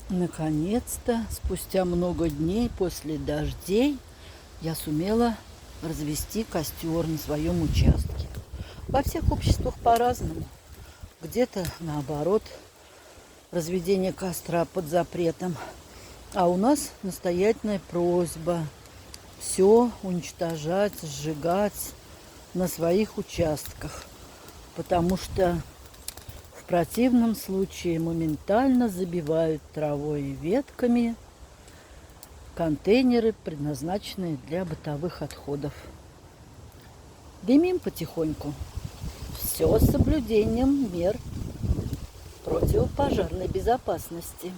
Наконец-то, спустя много дней после дождей, я сумела развести костер на своем участке. Во всех обществах по-разному. Где-то, наоборот, разведение костра под запретом. А у нас настоятельная просьба все уничтожать, сжигать на своих участках. Потому что в противном случае моментально забивают травой и ветками контейнеры, предназначенные для бытовых отходов. Дымим потихоньку. Все с соблюдением мер противопожарной безопасности.